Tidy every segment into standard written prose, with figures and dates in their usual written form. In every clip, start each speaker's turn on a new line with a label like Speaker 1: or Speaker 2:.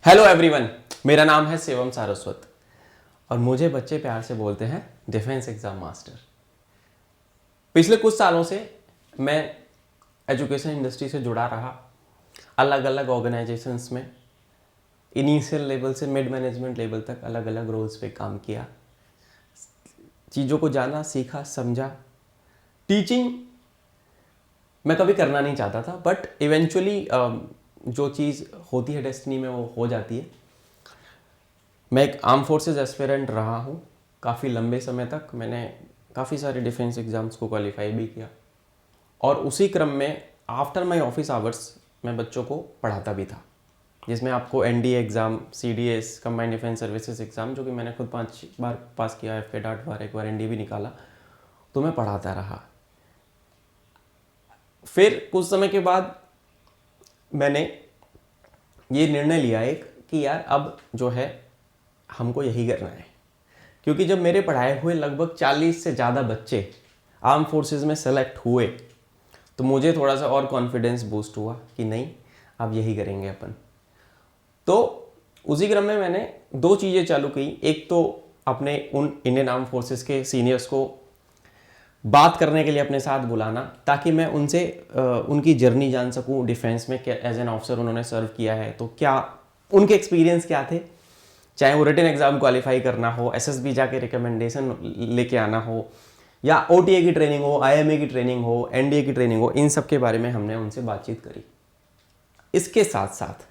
Speaker 1: Hello everyone, मेरा नाम है शिवम सारस्वत और मुझे बच्चे प्यार से बोलते हैं डिफेंस एग्जाम मास्टर। पिछले कुछ सालों से मैं एजुकेशन इंडस्ट्री से जुड़ा रहा, अलग अलग ऑर्गेनाइजेशंस में इनिशियल लेवल से मिड मैनेजमेंट लेवल तक अलग अलग रोल्स पे काम किया, चीज़ों को जाना, सीखा, समझा। टीचिंग मैं कभी करना नहीं चाहता था, बट इवेंचुअली जो चीज़ होती है डेस्टिनी में वो हो जाती है। मैं एक आर्म फोर्सेस एस्पिरेंट रहा हूँ काफ़ी लंबे समय तक। मैंने काफ़ी सारे डिफेंस एग्ज़ाम्स को क्वालिफाई भी किया और उसी क्रम में आफ्टर माय ऑफिस आवर्स मैं बच्चों को पढ़ाता भी था, जिसमें आपको NDA exam, CDS, combined defence services exam, जो कि मैंने खुद 5 बार पास किया, एफकेट 8 बार, एक बार एनडीए भी निकाला, तो मैं पढ़ाता रहा। फिर कुछ समय के बाद मैंने ये निर्णय लिया एक कि यार अब जो है हमको यही करना है, क्योंकि जब मेरे पढ़ाए हुए लगभग 40 से ज़्यादा बच्चे आर्म फोर्सेस में सेलेक्ट हुए तो मुझे थोड़ा सा और कॉन्फिडेंस बूस्ट हुआ कि नहीं, अब यही करेंगे अपन। तो उसी क्रम में मैंने 2 चीज़ें चालू की। एक तो अपने उन इंडियन आर्म फोर्सेस के सीनियर्स को बात करने के लिए अपने साथ बुलाना, ताकि मैं उनसे उनकी जर्नी जान सकूं डिफेंस में। एज एन ऑफिसर उन्होंने सर्व किया है तो क्या उनके एक्सपीरियंस क्या थे, चाहे वो रिटन एग्जाम क्वालिफाई करना हो, एसएसबी जाके रिकमेंडेशन लेके आना हो, या ओटीए की ट्रेनिंग हो, आईएमए की ट्रेनिंग हो, एनडीए की ट्रेनिंग हो, इन सब के बारे में हमने उनसे बातचीत करी। इसके साथ साथ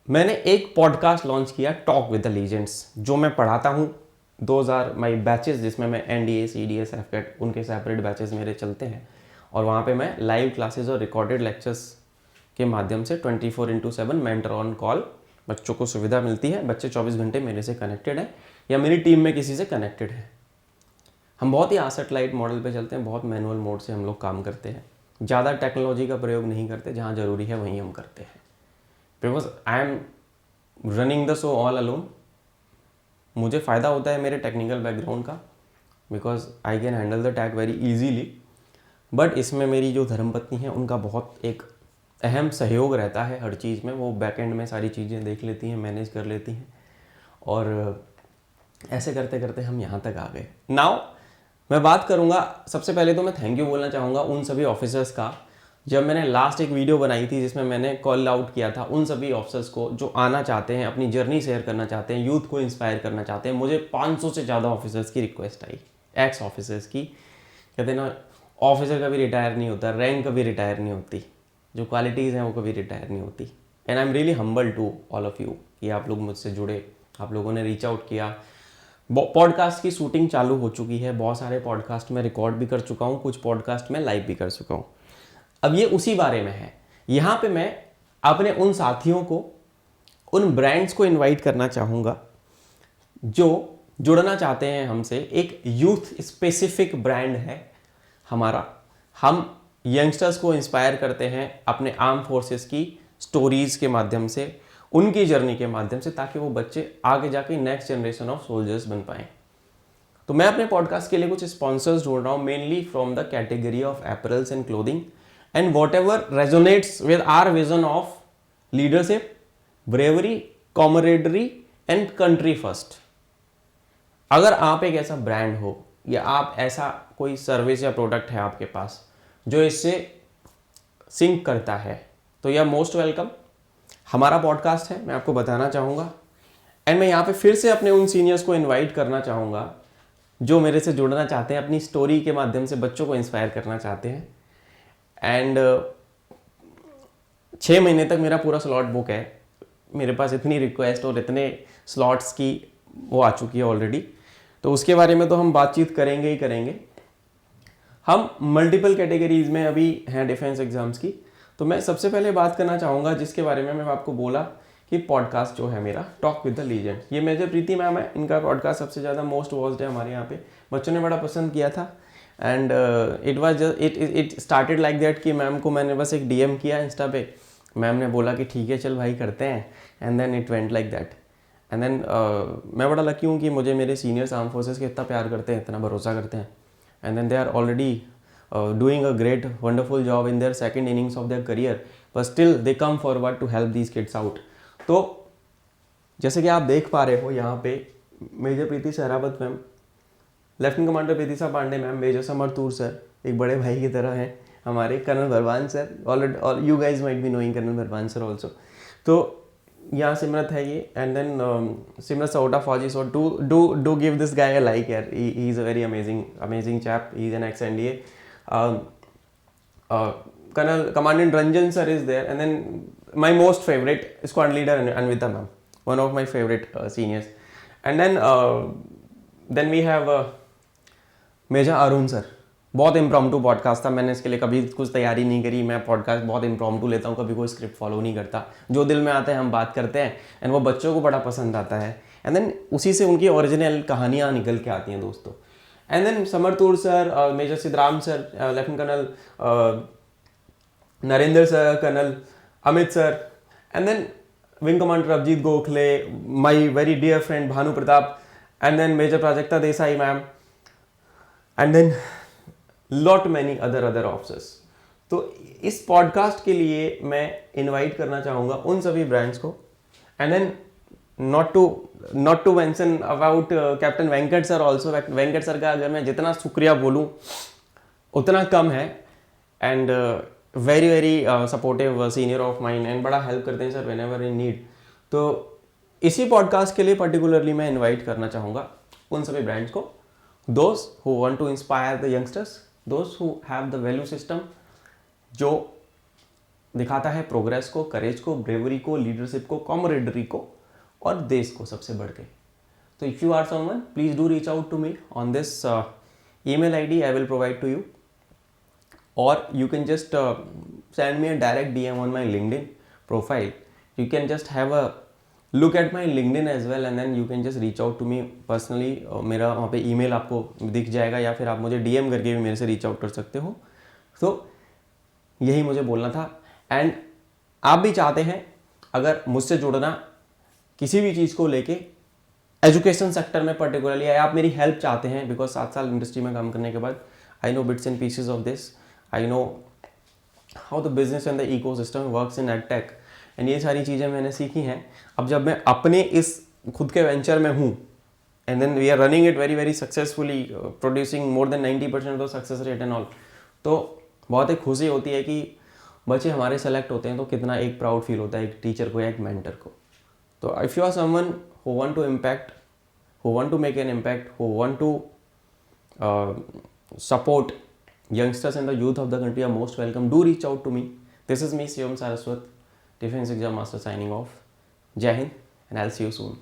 Speaker 1: मैंने एक पॉडकास्ट लॉन्च किया, टॉक विद द लीजेंड्स, जो मैं पढ़ाता हूँ। 2000 माई बैचेस, जिसमें मैं एनडीए, सीडीएस, एफकेट, उनके सेपरेट बैचेस मेरे चलते हैं और वहाँ पे मैं लाइव क्लासेस और रिकॉर्डेड लेक्चर्स के माध्यम से 24/7 मेंटर ऑन कॉल बच्चों को सुविधा मिलती है। बच्चे 24 घंटे मेरे से कनेक्टेड हैं या मेरी टीम में किसी से कनेक्टेड है। हम बहुत ही आसेट लाइट मॉडल पे चलते हैं, बहुत मैनुअल मोड से हम लोग काम करते हैं, ज़्यादा टेक्नोलॉजी का प्रयोग नहीं करते, जहाँ ज़रूरी है वहीं हम करते हैं। Because I am running the show all alone. मुझे फ़ायदा होता है मेरे टेक्निकल बैकग्राउंड का, because I can handle the tag very easily. But इसमें मेरी जो धर्मपत्नी है उनका बहुत एक अहम सहयोग रहता है हर चीज़ में। वो बैकएंड में सारी चीज़ें देख लेती हैं, मैनेज कर लेती हैं, और ऐसे करते करते हम यहाँ तक आ गए। नाउ मैं बात करूँगा, सबसे पहले तो मैं थैंक यू बोलना चाहूँगा उन सभी ऑफिसर्स का। जब मैंने लास्ट एक वीडियो बनाई थी जिसमें मैंने कॉल आउट किया था उन सभी ऑफिसर्स को जो आना चाहते हैं, अपनी जर्नी शेयर करना चाहते हैं, यूथ को इंस्पायर करना चाहते हैं। मुझे 500 से ज़्यादा ऑफिसर्स की रिक्वेस्ट आई, एक्स ऑफिसर्स की। कहते हैं ना, ऑफिसर कभी रिटायर नहीं होता, रैंक कभी रिटायर नहीं होती, जो क्वालिटीज़ हैं वो कभी रिटायर नहीं होती। And I am really humble to all of you कि आप लोग मुझसे जुड़े, आप लोगों ने रीच आउट किया। पॉडकास्ट की शूटिंग चालू हो चुकी है, बहुत सारे पॉडकास्ट में रिकॉर्ड भी कर चुका हूँ, कुछ पॉडकास्ट में लाइव भी कर चुका हूँ। अब ये उसी बारे में है। यहाँ पे मैं अपने उन साथियों को, उन ब्रांड्स को इनवाइट करना चाहूँगा जो जुड़ना चाहते हैं हमसे। एक यूथ स्पेसिफिक ब्रांड है हमारा। हम यंगस्टर्स को इंस्पायर करते हैं अपने आर्म फोर्सेस की स्टोरीज़ के माध्यम से, उनकी जर्नी के माध्यम से, ताकि वो बच्चे आगे जाके नेक्स्ट जनरेशन ऑफ सोल्जर्स बन पाएँ। तो मैं अपने पॉडकास्ट के लिए कुछ स्पॉन्सर्स ढूंढ रहा हूँ, mainly from the category of apparels and clothing, and whatever resonates with our vision of leadership, bravery, camaraderie and country first. अगर आप एक ऐसा ब्रांड हो या आप ऐसा कोई सर्विस या प्रोडक्ट है आपके पास जो इससे सिंक करता है, तो यह मोस्ट वेलकम। हमारा पॉडकास्ट है, मैं आपको बताना चाहूँगा। एंड मैं यहाँ पे फिर से अपने उन सीनियर्स को इनवाइट करना चाहूँगा जो मेरे से जुड़ना चाहते हैं, अपनी स्टोरी के माध्यम से बच्चों को इंस्पायर करना चाहते हैं। एंड 6 महीने तक मेरा पूरा स्लॉट बुक है। मेरे पास इतनी रिक्वेस्ट और इतने स्लॉट्स की वो आ चुकी है ऑलरेडी, तो उसके बारे में तो हम बातचीत करेंगे ही करेंगे। हम मल्टीपल कैटेगरीज में अभी हैं डिफेंस एग्जाम्स की। तो मैं सबसे पहले बात करना चाहूँगा जिसके बारे में मैं आपको बोला कि पॉडकास्ट जो है मेरा, टॉक विद द लीजेंड। ये मेजर प्रीति मैम है, इनका पॉडकास्ट सबसे ज़्यादा मोस्ट वॉच्ड है हमारे यहाँ पे। बच्चों ने बड़ा पसंद किया था and it started like that कि मैम को मैंने बस एक डीएम किया इंस्टा पे, मैम ने बोला कि ठीक है चल भाई करते हैं, and then it went like that. And then मैं बड़ा लकी हूँ कि मुझे मेरे सीनियर्स आर्म फोर्सेस के इतना प्यार करते हैं, इतना भरोसा करते हैं, and then they are already doing a great wonderful job in their second innings of their career, but still they come forward to help these kids out. तो जैसे कि आप देख पा रहे हो यहाँ पे major Preeti Sehrawat ma'am, lieutenant commander Pritisha Pandey ma'am, major Samartoor sir एक बड़े भाई की तरह हैं हमारे, कर्नल भरवान सर, ऑलरेडी और you guys might be knowing colonel Bharwan sir also. तो यहाँ सिमरत है ये, एंड देन सिमरत सहोटा फौजी। So do give this guy a like यार, he is a very amazing chap, he is an ex NDA। Colonel Commandant Ranjan sir is there, and then my most favorite squad leader Anvita ma'am, one of my favorite seniors, and then we have Major Arun sir। बहुत impromptu podcast था, मैंने इसके लिए कभी कुछ तैयारी नहीं करी, मैं पॉडकास्ट बहुत इम्प्रॉम्प्टू लेता हूँ, कभी कोई स्क्रिप्ट फॉलो नहीं करता, जो दिल में आता है हम बात करते हैं, एंड वो बच्चों को बड़ा पसंद आता है, एंड देन उसी से उनकी ओरिजिनल कहानियाँ निकल के आती हैं दोस्तों। And then Samartur sir, major Siddharam sir, lieutenant colonel Narendra sir, colonel Amit sir, and then wing commander Abhijeet Gokhale, my very dear friend Bhanu Pratap, and then major Prajakta Desai ma'am, and then lot many other officers. तो इस पॉडकास्ट के लिए मैं इनवाइट करना चाहूँगा उन सभी ब्रांड्स को, and then not to mention about captain Venkat sir also. Venkat sir का अगर मैं जितना शुक्रिया बोलूँ उतना कम है, and very supportive senior of mine, and बड़ा हेल्प करते हैं sir whenever in need. तो इसी पॉडकास्ट के लिए पर्टिकुलरली मैं इनवाइट करना चाहूँगा उन सभी ब्रांड्स को, those who want to inspire the youngsters, those who have the value system जो दिखाता है प्रोग्रेस को, करेज को, ब्रेवरी को, लीडरशिप को, कॉमरेडरी को और देश को सबसे बढ़ के। तो if you are someone, please do reach out to me on this email ID I will provide to you, or you can just send me a direct DM on my LinkedIn profile. You can just have a look at my LinkedIn as well, and then you can just reach out to me personally. मेरा वहाँ पे email आपको दिख जाएगा, या फिर आप मुझे DM करके भी मेरे से reach out कर सकते हो। तो यही मुझे बोलना था, एंड आप भी चाहते हैं अगर मुझसे जुड़ना किसी भी चीज़ को लेके, एजुकेशन सेक्टर में पर्टिकुलरली, या आप मेरी हेल्प चाहते हैं, बिकॉज 7 साल इंडस्ट्री में काम करने के बाद I know bits and pieces of this, I know how the business and the ecosystem works in edtech, and ये सारी चीज़ें मैंने सीखी हैं। अब जब मैं अपने इस खुद के वेंचर में हूँ, and then we are running it very successfully, producing more than 90% of the success rate and all, तो बहुत एक खुशी होती है कि बच्चे हमारे सेलेक्ट होते हैं, तो कितना एक प्राउड फील होता है एक टीचर को या एक मेंटर को। तो if you are someone who want to impact, who want to make an impact, who want to support youngsters and the youth of the country, are most welcome. Do reach out to me. This is me, Shivam Saraswat, Defense Exam Master, signing off. Jai Hind, and I'll see you soon.